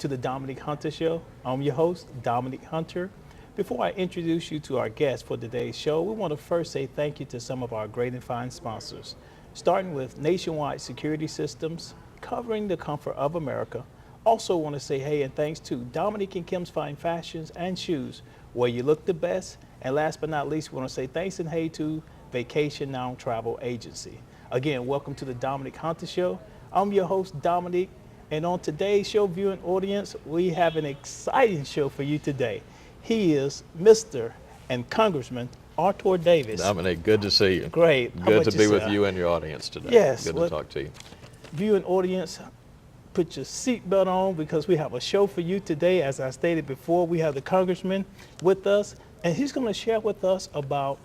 to the Dominic Hunter Show. I'm your host, Dominic Hunter. Before I introduce you to our guest for today's show, we want to first say thank you to some of our great and fine sponsors, starting with Nationwide Security Systems, covering the comfort of America. Also want to say hey and thanks to Dominic and Kim's Fine Fashions and Shoes, where you look the best. And last but not least, we want to say thanks and hey to Vacation Now Travel Agency. Again, welcome to the Dominic Hunter Show. I'm your host, Dominic, and on today's show, viewing audience, we have an exciting show for you today. He is Mr. and Congressman Artur Davis. Dominic, good to see you. Great. Good to be with you and your audience today. Yes. Good to talk to you. Viewing audience, put your seatbelt on because we have a show for you today. As I stated before, we have the Congressman with us, and he's going to share with us about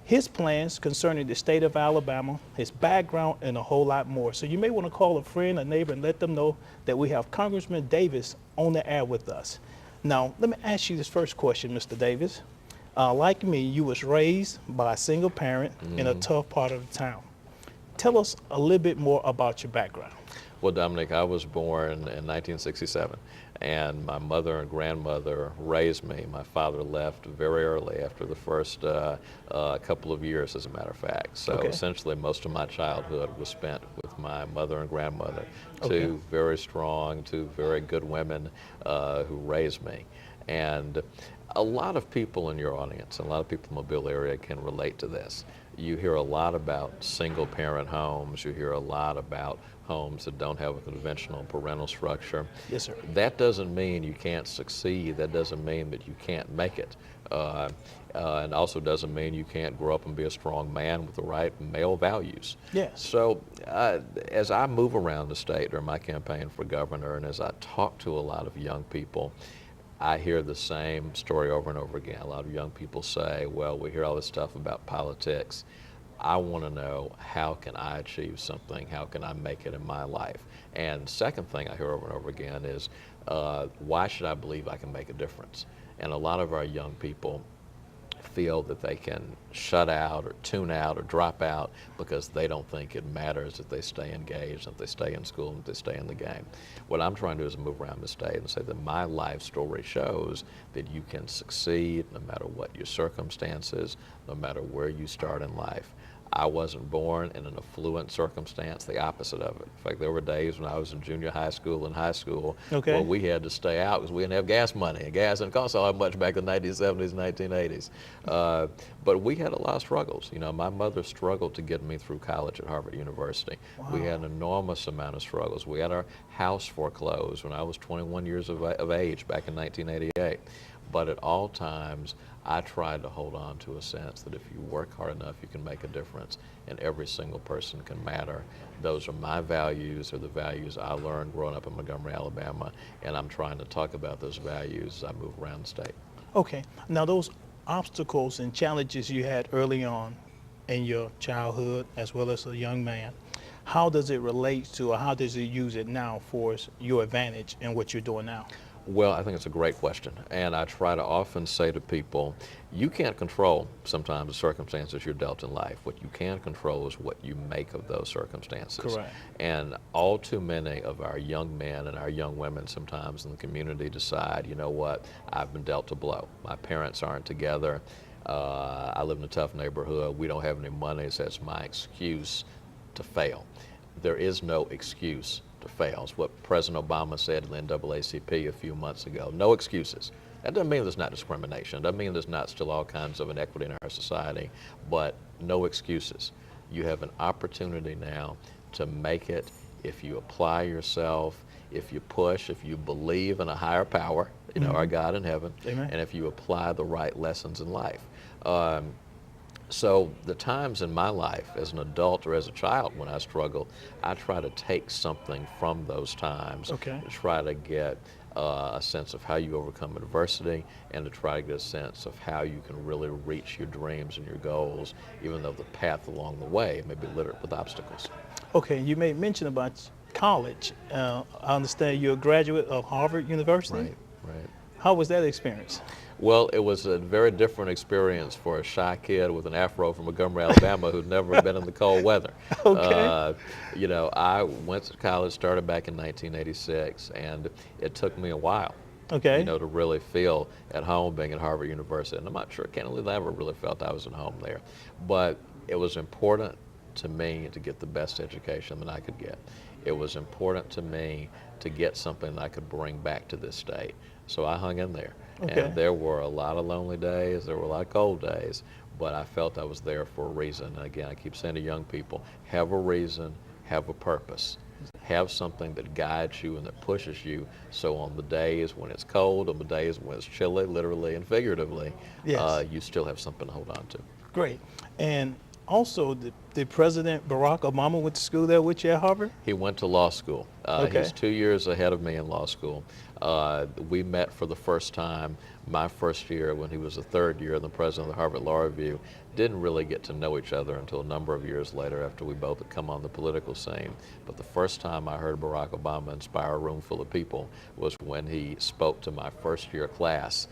his plans concerning the state of Alabama, his background, and a whole lot more. So you may want to call a friend, a neighbor, and let them know that we have Congressman Davis on the air with us. Now, let me ask you this first question, Mr. Davis. Like me, you was raised by a single parent in a tough part of the town. Tell us a little bit more about your background. Well, Dominic, I was born in 1967, and my mother and grandmother raised me. My father left very early after the first couple of years, as a matter of fact. So essentially, most of my childhood was spent with my mother and grandmother, two very strong, two very good women who raised me. And a lot of people in your audience, a lot of people in the Mobile area can relate to this. You hear a lot about single-parent homes. You hear a lot about homes that don't have a conventional parental structure. Yes, sir. That doesn't mean you can't succeed. That doesn't mean that you can't make it. And also doesn't mean you can't grow up and be a strong man with the right male values. Yes. So as I move around the state during my campaign for governor, and as I talk to a lot of young people, I hear the same story over and over again. A lot of young people say, well, we hear all this stuff about politics. I want to know, how can I achieve something? How can I make it in my life? And second thing I hear over and over again is, why should I believe I can make a difference? And a lot of our young people feel that they can shut out or tune out or drop out because they don't think it matters if they stay engaged, if they stay in school, if they stay in the game. What I'm trying to do is move around the state and say that my life story shows that you can succeed no matter what your circumstances, no matter where you start in life. I wasn't born in an affluent circumstance, the opposite of it. In fact, there were days when I was in junior high school and high school where we had to stay out because we didn't have gas money. And gas didn't cost all that much back in the 1970s, 1980s. But we had a lot of struggles. You know, my mother struggled to get me through college at Harvard University. Wow. We had an enormous amount of struggles. We had our house foreclosed when I was 21 years of age back in 1988. But at all times, I tried to hold on to a sense that if you work hard enough, you can make a difference, and every single person can matter. Those are my values, or the values I learned growing up in Montgomery, Alabama, and I'm trying to talk about those values as I move around the state. Okay. Now, those obstacles and challenges you had early on in your childhood, as well as a young man, how does it relate to, or how does it use it now for your advantage in what you're doing now? Well, I think it's a great question, and I try to often say to people, you can't control sometimes the circumstances you're dealt in life. What you can control is what you make of those circumstances. Correct. And all too many of our young men and our young women sometimes in the community decide, you know what, I've been dealt a blow. My parents aren't together. I live in a tough neighborhood. We don't have any money, so that's my excuse to fail. There is no excuse to fail. It's what President Obama said to the NAACP a few months ago. No excuses. That doesn't mean there's not discrimination. It doesn't mean there's not still all kinds of inequity in our society, but no excuses. You have an opportunity now to make it if you apply yourself, if you push, if you believe in a higher power, you know, our God in heaven, Amen. And if you apply the right lessons in life. So the times in my life as an adult or as a child when I struggled, I try to take something from those times to try to get a sense of how you overcome adversity and to try to get a sense of how you can really reach your dreams and your goals, even though the path along the way may be littered with obstacles. Okay, you made mention about college. I understand you're a graduate of Harvard University. Right. How was that experience? Well, it was a very different experience for a shy kid with an afro from Montgomery, Alabama, who'd never been in the cold weather. Okay. You know, I went to college, started back in 1986, and it took me a while, you Okay. know, to really feel at home being at Harvard University. And I'm not sure, can't believe I ever really felt I was at home there. But it was important to me to get the best education that I could get. It was important to me to get something that I could bring back to this state. So I hung in there. Okay. And there were a lot of lonely days, there were a lot of cold days, but I felt I was there for a reason. And again, I keep saying to young people, have a reason, have a purpose. Have something that guides you and that pushes you, so on the days when it's cold, on the days when it's chilly, literally and figuratively, Yes. you still have something to hold on to. Great. And also, the President Barack Obama went to school there with you at Harvard? He went to law school. Okay. He's 2 years ahead of me in law school. We met for the first time my first year when he was a third year and the president of the Harvard Law Review. Didn't really get to know each other until a number of years later after we both had come on the political scene. But the first time I heard Barack Obama inspire a room full of people was when he spoke to my first year class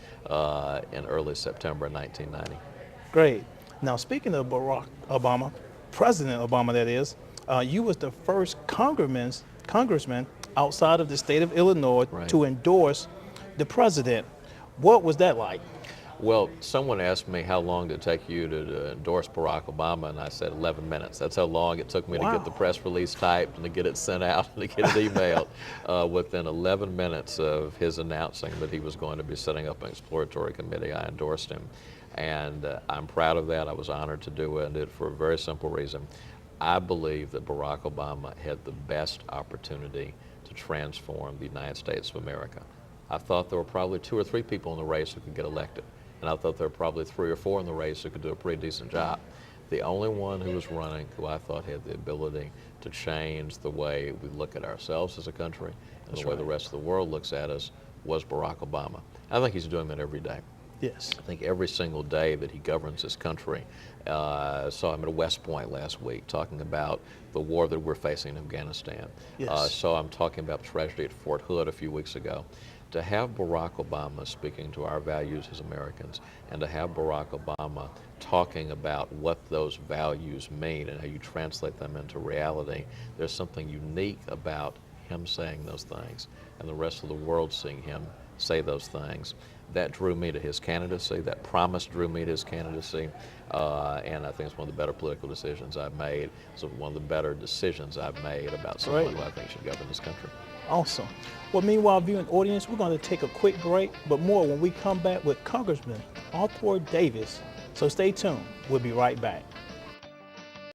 in early September 1990. Great. Now, speaking of Barack Obama, President Obama, that is, you was the first congressman outside of the state of Illinois Right. to endorse the president. What was that like? Well, someone asked me how long did it take you to endorse Barack Obama, and I said 11 minutes. That's how long it took me to get the Wow. press release typed and to get it sent out and to get it emailed. Within 11 minutes of his announcing that he was going to be setting up an exploratory committee, I endorsed him. And I'm proud of that. I was honored to do it, and did it for a very simple reason. I believe that Barack Obama had the best opportunity to transform the United States of America. I thought there were probably 2 or 3 people in the race who could get elected, and I thought there were probably 3 or 4 in the race who could do a pretty decent job. The only one who was running who I thought had the ability to change the way we look at ourselves as a country and the way the rest of the world looks at us was Barack Obama. I think he's doing that every day. Yes. I think every single day that he governs this country. Saw him at West Point last week talking about the war that we're facing in Afghanistan. Yes. Saw him talking about tragedy at Fort Hood a few weeks ago. To have Barack Obama speaking to our values as Americans, and to have Barack Obama talking about what those values mean and how you translate them into reality, there's something unique about him saying those things and the rest of the world seeing him say those things. That drew me to his candidacy. That promise drew me to his candidacy. And I think it's one of the better political decisions I've made. It's one of the better decisions I've made about someone who I think should govern this country. Awesome. Well, meanwhile, viewing audience, we're going to take a quick break, but more when we come back with Congressman Artur Davis. So stay tuned. We'll be right back.